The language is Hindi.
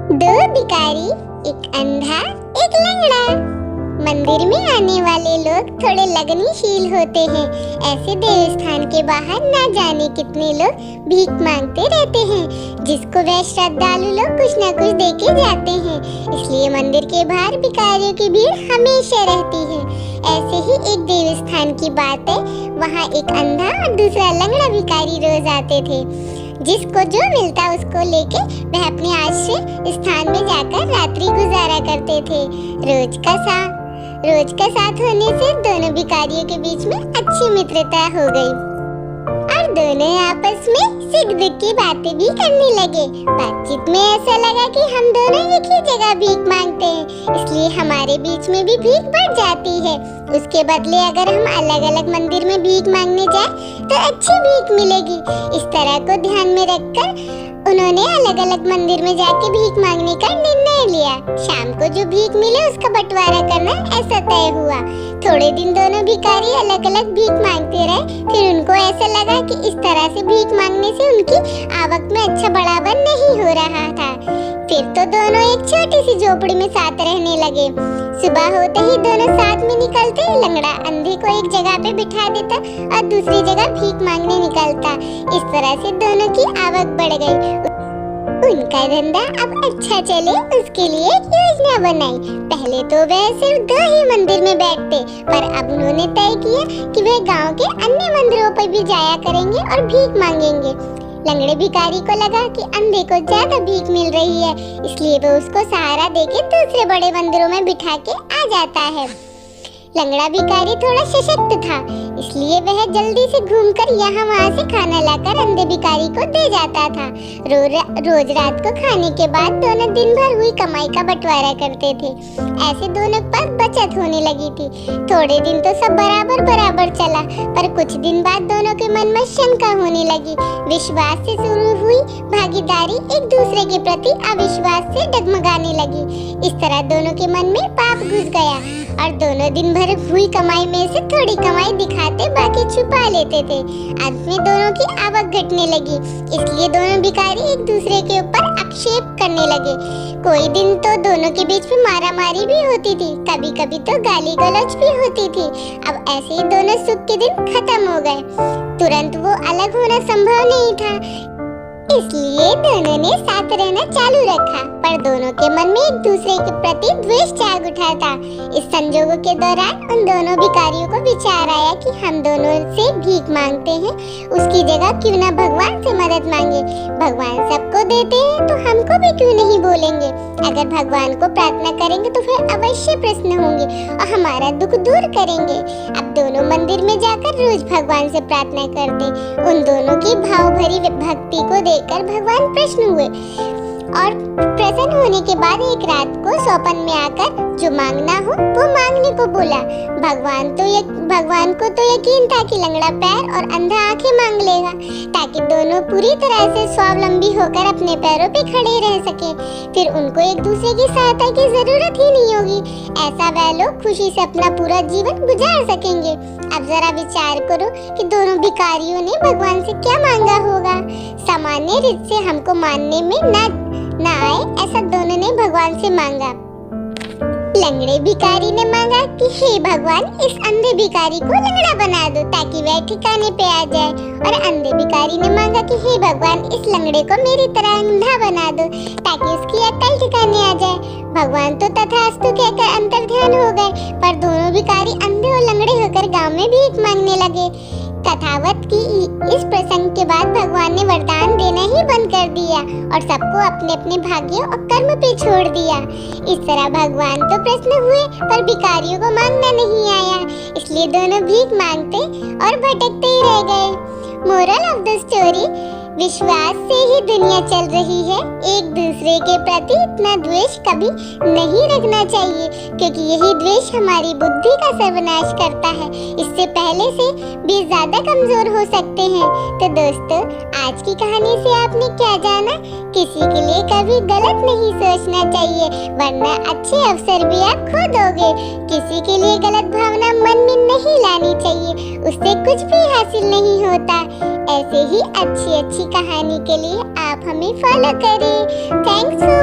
दो भिखारी, एक अंधा, एक लंगड़ा। मंदिर में आने वाले लोग थोड़े लगनशील होते हैं। ऐसे देवस्थान के बाहर ना जाने कितने लोग भीख मांगते रहते हैं, जिसको वह श्रद्धालु लोग कुछ ना कुछ दे के जाते हैं। इसलिए मंदिर के बाहर भिखारियों की भीड़ हमेशा रहती है। ऐसे ही एक देवस्थान की बात है। वहाँ एक अंधा और दूसरा लंगड़ा भिखारी रोज आते थे। जिसको जो मिलता उसको लेके वह अपने आश्रय स्थान में जाकर रात्रि गुजारा करते थे। रोज का साथ होने से दोनों भिखारियों के बीच में अच्छी मित्रता हो गई और दोनों आपस में सुख दुख की बातें भी करने लगे। बातचीत में ऐसा लगा कि हम दोनों एक ही जगह भीख मांगते हैं, इसलिए हमारे बीच में भी भीख बढ़ जाती है। उसके बदले अगर हम अलग अलग मंदिर में भीख मांगने जाए तो अच्छी भीख मिलेगी। इस तरह को ध्यान में रखकर उन्होंने अलग अलग मंदिर में जाके भीख मांगने का निर्णय लिया। शाम को जो भीख मिले उसका बंटवारा करना ऐसा तय हुआ। थोड़े दिन दोनों भिखारी अलग अलग भीख मांगते रहे। फिर उनको ऐसा लगा कि इस तरह से भीख मांगने से उनकी आवक में अच्छा बढ़ावा नहीं हो रहा था। फिर तो दोनों एक छोटी सी झोपड़ी में साथ रहने लगे। सुबह होते ही दोनों साथ में निकलते। लंगड़ा अंधे को एक जगह पे बिठा देता और दूसरी जगह भीख मांगने निकलता। इस तरह से दोनों की आवक बढ़ गई। उनका धंधा अब अच्छा चले उसके लिए एक योजना बनाई। पहले तो वह सिर्फ 2 ही मंदिर में बैठते, पर अब उन्होंने तय किया कि वे गांव के अन्य मंदिरों पर भी जाया करेंगे और भीख मांगेंगे। लंगड़े भिखारी को लगा कि अंधे को ज्यादा भीख मिल रही है, इसलिए वो उसको सहारा देके दूसरे बड़े मंदिरों में बिठा के आ जाता है। लंगड़ा भिखारी थोड़ा सशक्त था, इसलिए वह जल्दी से घूमकर यहाँ वहाँ से खाना लाकर अंधे भिखारी को दे जाता था। रोज रात को खाने के बाद दोनों दिन भर हुई कमाई का बंटवारा करते थे। ऐसे दोनों के पास बचत होने लगी थी। थोड़े दिन तो सब बराबर चला, पर कुछ दिन बाद दोनों के मन में शंका होने लगी। विश्वास से शुरू हुई भागीदारी एक दूसरे के प्रति अविश्वास से डगमगाने लगी। इस तरह दोनों के मन में पाप घुस गया और दोनों दिन भर हुई कमाई में से थोड़ी कमाई दिखाते, बाकी छुपा लेते थे। अंत में दोनों की आवक घटने लगी, इसलिए दोनों भिखारी एक दूसरे के ऊपर आक्षेप करने लगे। कोई दिन तो दोनों के बीच में मारामारी भी होती थी, कभी कभी तो गाली गलौज भी होती थी। अब ऐसे ही दोनों सुख के दिन खत्म हो गए। तुरंत वो अलग होना संभव नहीं था, इसलिए दोनों ने साथ रहना चालू रखा, पर दोनों के मन में एक दूसरे के प्रति द्वेष जाग उठा था। इस संजोगों के दौरान उन दोनों भिखारियों को विचार आया कि हम दोनों से भीख मांगते हैं, उसकी जगह क्यों ना भगवान से मदद मांगे। भगवान सबको देते हैं तो हमको भी क्यों नहीं बोलेंगे। अगर भगवान को प्रार्थना करेंगे तो फिर अवश्य प्रसन्न होंगे और हमारा दुख दूर करेंगे। अब दोनों मंदिर में जाकर रोज भगवान से प्रार्थना करते। उन दोनों की भाव भरी भक्ति को देखकर भगवान प्रसन्न हुए और प्रसन्न होने के बाद एक रात को सौपन में आकर जो मांगना हो वो मांगने को बोला। भगवान को तो यकीन था कि लंगड़ा पैर और अंधा आंखें मांग लेगा, ताकि दोनों पूरी तरह से स्वावलंबी होकर अपने पैरों पे खड़े रह सके। फिर उनको एक दूसरे की सहायता की जरूरत ही नहीं होगी। ऐसा वह लोग खुशी से अपना पूरा जीवन गुजार सकेंगे। अब जरा विचार करो कि दोनों भिखारियों ने भगवान से क्या मांगा होगा। सामान्य रीत से हमको मानने में ना आए ऐसा दोनों ने भगवान से मांगा। लंगड़े भिखारी ने मांगा कि हे भगवान, इस अंधे भिखारी को लंगड़ा बना दो ताकि वह ठिकाने पे आ जाए। और अंधे भिखारी ने मांगा कि हे भगवान, इस लंगड़े को मेरी तरह अंधा बना दो ताकि उसकी अक्ल ठिकाने आ जाए। भगवान तो तथास्तु कहकर अंतर ध्यान हो गए, पर दोनों भिखारी अंधे और लंगड़े होकर गांव में भीख मांगने लगे। कथावत की इस प्रसंग के बाद भगवान ने वरदान देना ही बंद कर दिया और सबको अपने अपने भाग्य और कर्म पे छोड़ दिया। इस तरह भगवान तो प्रसन्न हुए, पर भिखारियों को मांगना नहीं आया, इसलिए दोनों भीख मांगते और भटकते ही रह गए। मोरल ऑफ द स्टोरी, विश्वास से ही दुनिया चल रही है। एक दूसरे के प्रति इतना द्वेष कभी नहीं रखना चाहिए, क्योंकि यही द्वेष हमारी बुद्धि का सर्वनाश करता है। इससे पहले से भी ज्यादा कमजोर हो सकते हैं। तो दोस्तों, आज की कहानी से आपने क्या जाना? किसी के लिए कभी गलत नहीं सोचना चाहिए, वरना अच्छे अवसर भी आप खो दोगे। किसी के लिए गलत भावना मन में नहीं लानी चाहिए, उससे कुछ भी हासिल नहीं होता। ऐसे ही अच्छी कहानी के लिए आप हमें फॉलो करें। Thanks for